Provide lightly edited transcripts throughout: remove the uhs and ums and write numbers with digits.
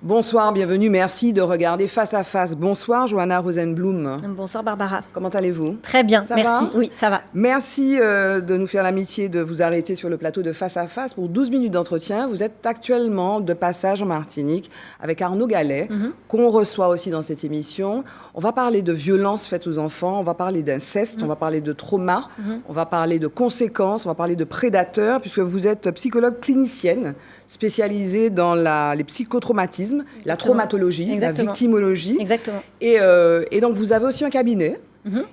Bonsoir, bienvenue, merci de regarder Face à Face. Bonsoir Johanna Rosenblum. Bonsoir Barbara. Comment allez-vous? Très bien, ça merci. Va oui, ça va. Merci de nous faire l'amitié de vous arrêter sur le plateau de Face à Face pour 12 minutes d'entretien. Vous êtes actuellement de passage en Martinique avec Arnaud Gallet, qu'on reçoit aussi dans cette émission. On va parler de violences faites aux enfants, on va parler d'inceste, on va parler de trauma, on va parler de conséquences, on va parler de prédateurs, puisque vous êtes psychologue clinicienne spécialisée dans les psychotraumatismes, la traumatologie, la victimologie. Exactement. Et donc, vous avez aussi un cabinet.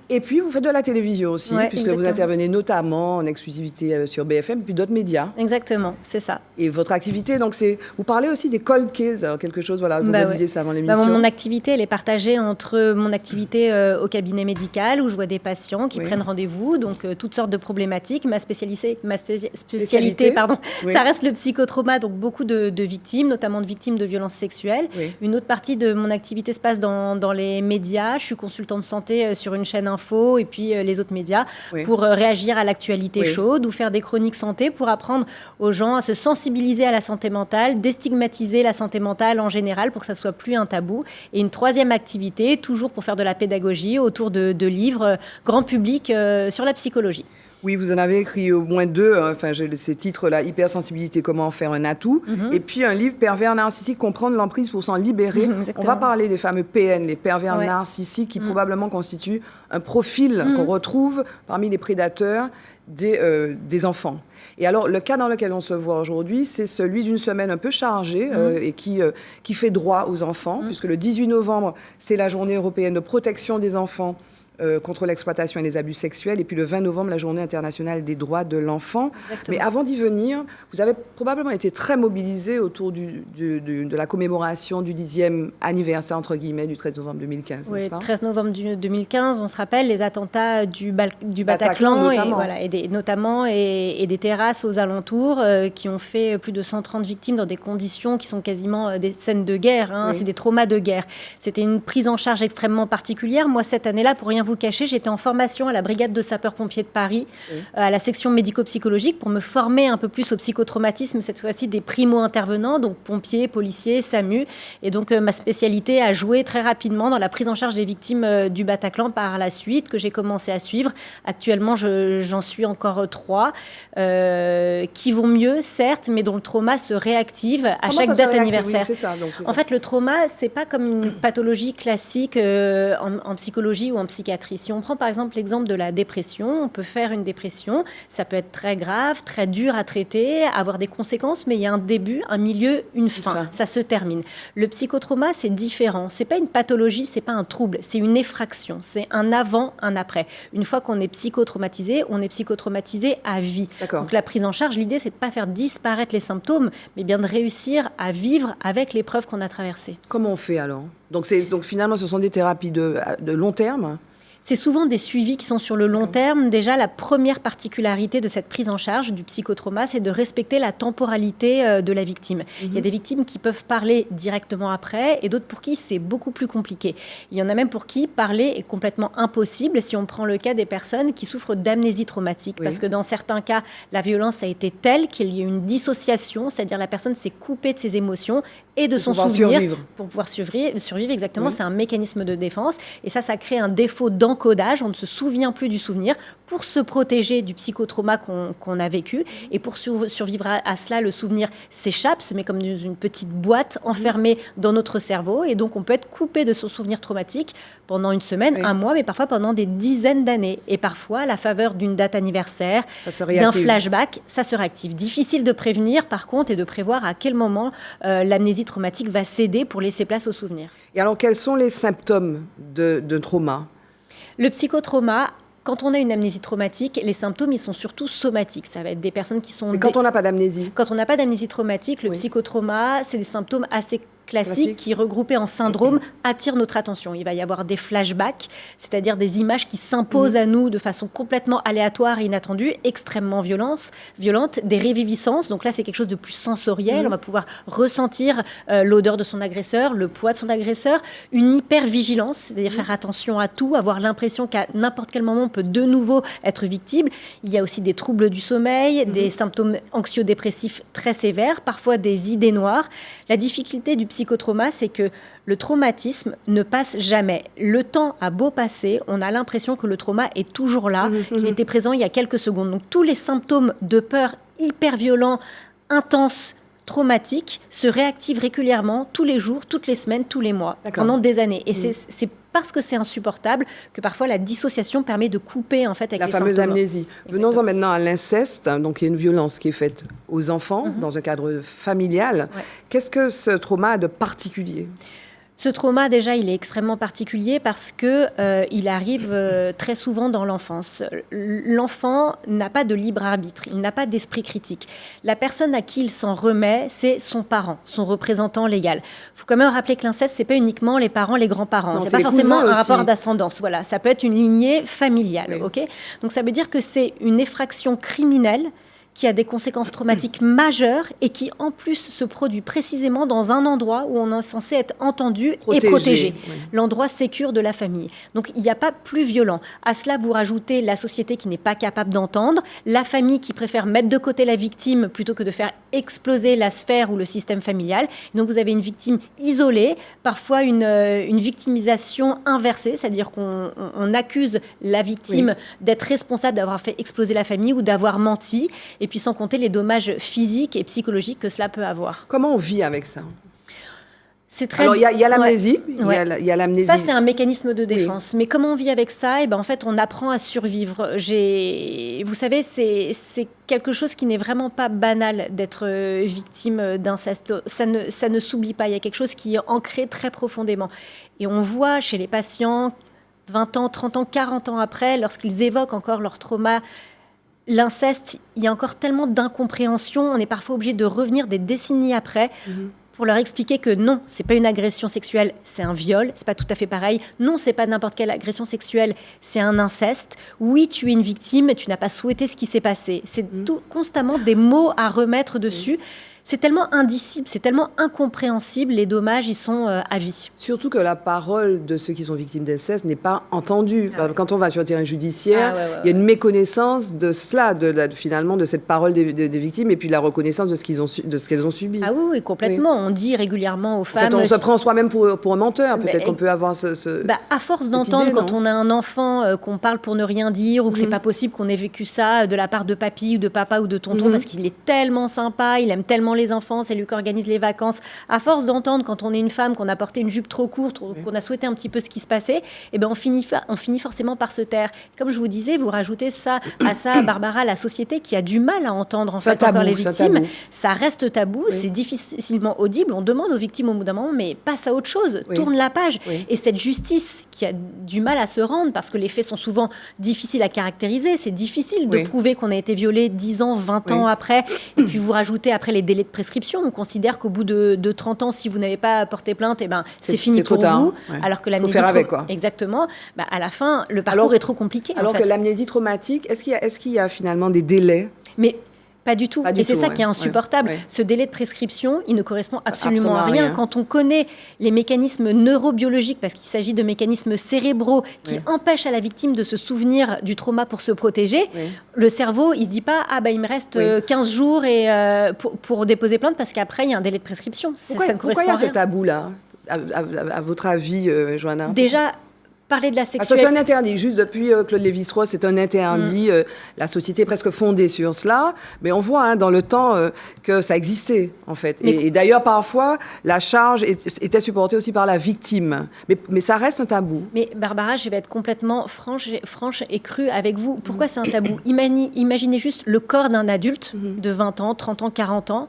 Et puis, vous faites de la télévision aussi, puisque vous intervenez notamment en exclusivité sur BFM et puis d'autres médias. Exactement, c'est ça. Et votre activité, donc, c'est... Vous parlez aussi des cold cases, quelque chose, voilà, vous me disiez ça avant l'émission. Mon activité, elle est partagée entre mon activité au cabinet médical, où je vois des patients qui prennent rendez-vous, donc toutes sortes de problématiques. Ma spécialité, ça reste le psychotrauma, donc beaucoup de victimes, notamment de victimes de violences sexuelles. Une autre partie de mon activité se passe dans les médias. Je suis consultante santé sur une chaîne info et puis les autres médias pour réagir à l'actualité chaude ou faire des chroniques santé pour apprendre aux gens à se sensibiliser à la santé mentale, déstigmatiser la santé mentale en général pour que ça soit plus un tabou. Et une troisième activité, toujours pour faire de la pédagogie autour de livres grand public sur la psychologie. Oui, vous en avez écrit au moins deux, ces titres-là, Hypersensibilité, comment en faire un atout, et puis un livre, Pervers narcissique, comprendre l'emprise pour s'en libérer. On va parler des fameux PN, les pervers narcissiques, qui probablement constituent un profil qu'on retrouve parmi les prédateurs des enfants. Et alors, le cas dans lequel on se voit aujourd'hui, c'est celui d'une semaine un peu chargée et qui fait droit aux enfants, puisque le 18 novembre, c'est la journée européenne de protection des enfants contre l'exploitation et les abus sexuels, et puis le 20 novembre, la journée internationale des droits de l'enfant. Mais avant d'y venir, vous avez probablement été très mobilisé autour de la commémoration du 10e anniversaire, entre guillemets, du 13 novembre 2015, n'est-ce pas ? 13 novembre 2015, on se rappelle les attentats du Bataclan, et des terrasses aux alentours qui ont fait plus de 130 victimes dans des conditions qui sont quasiment des scènes de guerre, c'est des traumas de guerre. C'était une prise en charge extrêmement particulière. Moi, cette année-là, pour rien vous cacher, j'étais en formation à la brigade de sapeurs-pompiers de Paris, à la section médico-psychologique, pour me former un peu plus au psychotraumatisme, cette fois-ci des primo-intervenants, donc pompiers, policiers, SAMU. Et donc, ma spécialité a joué très rapidement dans la prise en charge des victimes du Bataclan par la suite, que j'ai commencé à suivre. Actuellement, j'en suis encore 3, qui vont mieux, certes, mais dont le trauma se réactive à chaque date anniversaire. En fait, le trauma, c'est pas comme une pathologie classique en psychologie ou en psychiatrie. Si on prend par exemple l'exemple de la dépression, on peut faire une dépression, ça peut être très grave, très dur à traiter, avoir des conséquences, mais il y a un début, un milieu, une fin. Ça se termine. Le psychotrauma, c'est différent. C'est pas une pathologie, c'est pas un trouble, c'est une effraction. C'est un avant, un après. Une fois qu'on est psychotraumatisé, on est psychotraumatisé à vie. Donc la prise en charge, l'idée, c'est de pas faire disparaître les symptômes, mais bien de réussir à vivre avec l'épreuve qu'on a traversée. Comment on fait alors ? Donc finalement, ce sont des thérapies de long terme ? C'est souvent des suivis qui sont sur le long terme. Déjà, la première particularité de cette prise en charge du psychotrauma, c'est de respecter la temporalité de la victime. Il y a des victimes qui peuvent parler directement après et d'autres pour qui c'est beaucoup plus compliqué. Il y en a même pour qui parler est complètement impossible si on prend le cas des personnes qui souffrent d'amnésie traumatique. Parce que dans certains cas, la violence a été telle qu'il y a eu une dissociation, c'est-à-dire la personne s'est coupée de ses émotions et de son souvenir pour pouvoir survivre. Exactement, c'est un mécanisme de défense. Et ça crée un défaut d'encodage. On ne se souvient plus du souvenir pour se protéger du psychotrauma qu'on a vécu. Et pour survivre à cela, le souvenir s'échappe, se met comme dans une petite boîte enfermée dans notre cerveau. Et donc, on peut être coupé de son souvenir traumatique pendant une semaine, un mois, mais parfois pendant des dizaines d'années. Et parfois, à la faveur d'une date anniversaire, d'un flashback, ça se réactive. Difficile de prévenir, par contre, et de prévoir à quel moment l'amnésie traumatique va céder pour laisser place au souvenir. Et alors, quels sont les symptômes d'un trauma ? Le psychotrauma, quand on a une amnésie traumatique, les symptômes, ils sont surtout somatiques. Ça va être des personnes qui sont... Mais quand on n'a pas d'amnésie ? Quand on n'a pas d'amnésie traumatique, le psychotrauma, c'est des symptômes assez classiques qui, regroupés en syndrome, attirent notre attention. Il va y avoir des flashbacks, c'est-à-dire des images qui s'imposent à nous de façon complètement aléatoire et inattendue, extrêmement violentes, des réviviscences. Donc là, c'est quelque chose de plus sensoriel. On va pouvoir ressentir l'odeur de son agresseur, le poids de son agresseur, une hypervigilance, c'est-à-dire faire attention à tout, avoir l'impression qu'à n'importe quel moment, on peut de nouveau être victime. Il y a aussi des troubles du sommeil, des symptômes anxio-dépressifs très sévères, parfois des idées noires. La difficulté du psychotrauma, c'est que le traumatisme ne passe jamais. Le temps a beau passer, on a l'impression que le trauma est toujours là, qu'il était présent il y a quelques secondes. Donc tous les symptômes de peur hyper violents, intenses, traumatiques, se réactivent régulièrement, tous les jours, toutes les semaines, tous les mois, pendant des années. Et c'est parce que c'est insupportable que parfois la dissociation permet de couper en fait avec les symptômes. La fameuse amnésie. Venons-en maintenant à l'inceste, donc il y a une violence qui est faite aux enfants dans un cadre familial. Qu'est-ce que ce trauma a de particulier ? Ce trauma, déjà, il est extrêmement particulier parce que il arrive très souvent dans l'enfance. L'enfant n'a pas de libre arbitre, il n'a pas d'esprit critique. La personne à qui il s'en remet, c'est son parent, son représentant légal. Il faut quand même rappeler que l'inceste, c'est pas uniquement les parents, les grands-parents. C'est pas forcément un rapport d'ascendance. Voilà, ça peut être une lignée familiale. Ok. Donc ça veut dire que c'est une effraction criminelle qui a des conséquences traumatiques majeures et qui, en plus, se produit précisément dans un endroit où on est censé être entendu et protégé. L'endroit sécure de la famille. Donc, il n'y a pas plus violent. À cela, vous rajoutez la société qui n'est pas capable d'entendre, la famille qui préfère mettre de côté la victime plutôt que de faire exploser la sphère ou le système familial. Donc, vous avez une victime isolée, parfois une victimisation inversée, c'est-à-dire qu'on accuse la victime d'être responsable d'avoir fait exploser la famille ou d'avoir menti. Et puis sans compter les dommages physiques et psychologiques que cela peut avoir. Comment on vit avec ça ? C'est très... Alors, il y a l'amnésie. Il y a l'amnésie. Ça, c'est un mécanisme de défense. Mais comment on vit avec ça ? En fait, on apprend à survivre. Vous savez, c'est quelque chose qui n'est vraiment pas banal d'être victime d'inceste. Ça ne s'oublie pas. Il y a quelque chose qui est ancré très profondément. Et on voit chez les patients, 20 ans, 30 ans, 40 ans après, lorsqu'ils évoquent encore leur trauma, l'inceste, il y a encore tellement d'incompréhension. On est parfois obligé de revenir des décennies après pour leur expliquer que non, c'est pas une agression sexuelle, c'est un viol, c'est pas tout à fait pareil. Non, c'est pas n'importe quelle agression sexuelle, c'est un inceste. Oui, tu es une victime, tu n'as pas souhaité ce qui s'est passé. C'est constamment des mots à remettre dessus. C'est tellement indicible, c'est tellement incompréhensible, les dommages, ils sont à vie. Surtout que la parole de ceux qui sont victimes d'inceste n'est pas entendue. Quand on va sur le terrain judiciaire, il y a une méconnaissance de cela, finalement, de cette parole des victimes et puis de la reconnaissance de ce qu'elles ont subi. Ah oui, complètement. On dit régulièrement aux femmes... En fait, on se prend soi-même pour un menteur. Peut-être qu'on peut avoir à force d'entendre, quand on a un enfant, qu'on parle pour ne rien dire ou que c'est pas possible qu'on ait vécu ça de la part de papy ou de papa ou de tonton parce qu'il est tellement sympa, il aime tellement les enfants, c'est lui qui organise les vacances. À force d'entendre, quand on est une femme, qu'on a porté une jupe trop courte, qu'on a souhaité un petit peu ce qui se passait, on finit forcément par se taire. Comme je vous disais, vous rajoutez ça, Barbara, la société qui a du mal à entendre encore les victimes. Ça reste tabou, c'est difficilement audible. On demande aux victimes au bout d'un moment, mais passe à autre chose, tourne la page. Et cette justice qui a du mal à se rendre, parce que les faits sont souvent difficiles à caractériser, c'est difficile de prouver qu'on a été violé 10 ans, 20 ans après, et puis vous rajoutez après les délais de prescription. On considère qu'au bout de 30 ans, si vous n'avez pas porté plainte, c'est fini pour vous. Alors que l'amnésie... Faut faire avec, quoi. Exactement. À la fin, le parcours est trop compliqué. Alors que l'amnésie traumatique, est-ce qu'il y a finalement des délais ? Mais pas du tout. Et c'est ça qui est insupportable. Ce délai de prescription, il ne correspond absolument à rien. Quand on connaît les mécanismes neurobiologiques, parce qu'il s'agit de mécanismes cérébraux qui empêchent à la victime de se souvenir du trauma pour se protéger, le cerveau, il ne se dit pas « Ah, il me reste 15 jours pour déposer plainte parce qu'après, il y a un délai de prescription. » Ça ne correspond à rien. Pourquoi il y a ce tabou-là, à votre avis, Johanna ? Déjà, parler de la sexualité... C'est un interdit. Juste depuis Claude Lévi-Strauss, c'est un interdit. La société est presque fondée sur cela. Mais on voit dans le temps que ça existait, en fait. Et d'ailleurs, parfois, la charge était supportée aussi par la victime. Mais ça reste un tabou. Mais Barbara, je vais être complètement franche et crue avec vous. Pourquoi c'est un tabou ? Imaginez juste le corps d'un adulte de 20 ans, 30 ans, 40 ans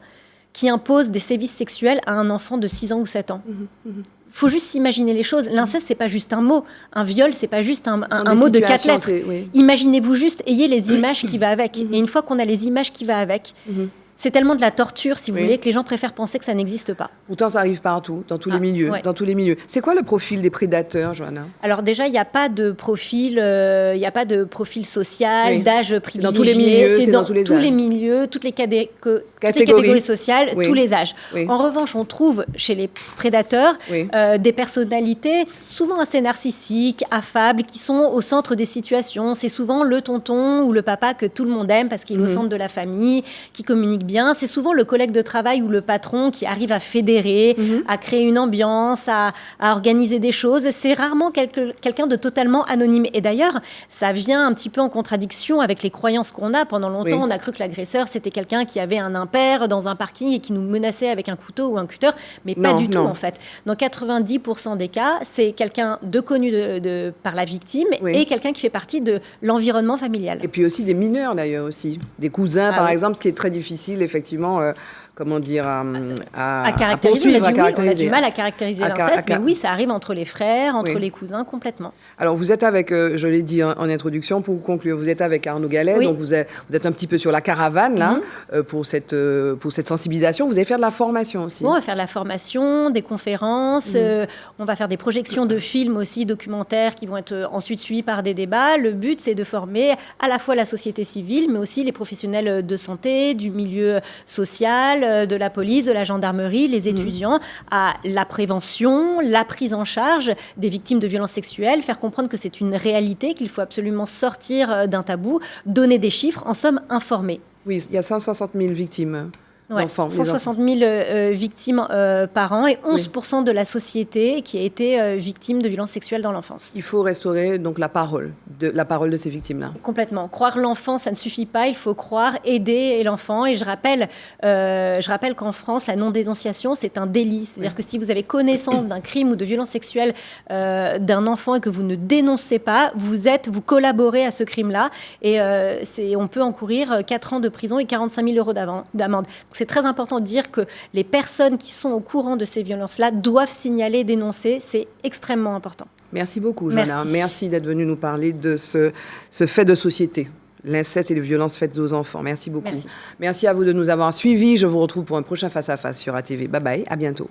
qui impose des sévices sexuels à un enfant de 6 ans ou 7 ans. Il faut juste s'imaginer les choses. L'inceste, c'est pas juste un mot. Un viol, c'est pas juste un mot de 4 lettres. Imaginez-vous juste, ayez les images qui vont avec. Et une fois qu'on a les images qui vont avec, c'est tellement de la torture, si vous voulez, que les gens préfèrent penser que ça n'existe pas. Pourtant, ça arrive partout, dans tous les milieux. Dans tous les milieux. C'est quoi le profil des prédateurs, Johanna ? Alors déjà, il n'y a pas de profil, social, d'âge privilégié. Dans tous les milieux, c'est dans tous les milieux, toutes les toutes les catégories sociales, oui. tous les âges. Oui. En revanche, on trouve chez les prédateurs oui. Des personnalités souvent assez narcissiques, affables, qui sont au centre des situations. C'est souvent le tonton ou le papa que tout le monde aime parce qu'il est au centre de la famille, qui communique bien. C'est souvent le collègue de travail ou le patron qui arrive à fédérer, à créer une ambiance, à organiser des choses. C'est rarement quelqu'un de totalement anonyme. Et d'ailleurs, ça vient un petit peu en contradiction avec les croyances qu'on a. Pendant longtemps, on a cru que l'agresseur, c'était quelqu'un qui avait un impair dans un parking et qui nous menaçait avec un couteau ou un cutter, mais pas du tout en fait. Dans 90% des cas, c'est quelqu'un de connu par la victime et quelqu'un qui fait partie de l'environnement familial. Et puis aussi des mineurs d'ailleurs aussi, des cousins par exemple, ce qui est très difficile effectivement. Comment dire, à caractériser. On a du mal à caractériser l'inceste, mais oui, ça arrive entre les frères, entre les cousins, complètement. Alors, vous êtes avec, je l'ai dit en introduction, pour conclure, vous êtes avec Arnaud Gallet, donc vous êtes un petit peu sur la caravane, là, pour cette sensibilisation. Vous allez faire de la formation aussi. Bon, on va faire de la formation, des conférences, on va faire des projections de films aussi, documentaires, qui vont être ensuite suivis par des débats. Le but, c'est de former à la fois la société civile, mais aussi les professionnels de santé, du milieu social, de la police, de la gendarmerie, les étudiants, à la prévention, la prise en charge des victimes de violences sexuelles, faire comprendre que c'est une réalité, qu'il faut absolument sortir d'un tabou, donner des chiffres, en somme, informer. Oui, il y a 160 000 victimes. Ouais, 160 000 victimes par an et 11% de la société qui a été victime de violences sexuelles dans l'enfance. Il faut restaurer donc la parole de ces victimes-là. Complètement. Croire l'enfant, ça ne suffit pas. Il faut croire, aider l'enfant. Et je rappelle qu'en France, la non-dénonciation, c'est un délit. C'est-à-dire que si vous avez connaissance d'un crime ou de violence sexuelle d'un enfant et que vous ne dénoncez pas, vous collaborez à ce crime-là. Et on peut encourir 4 ans de prison et 45 000 euros d'amende. C'est très important de dire que les personnes qui sont au courant de ces violences-là doivent signaler, dénoncer. C'est extrêmement important. Merci beaucoup, Joanna. Merci d'être venue nous parler de ce fait de société, l'inceste et les violences faites aux enfants. Merci beaucoup. Merci à vous de nous avoir suivis. Je vous retrouve pour un prochain Face à Face sur ATV. Bye bye, à bientôt.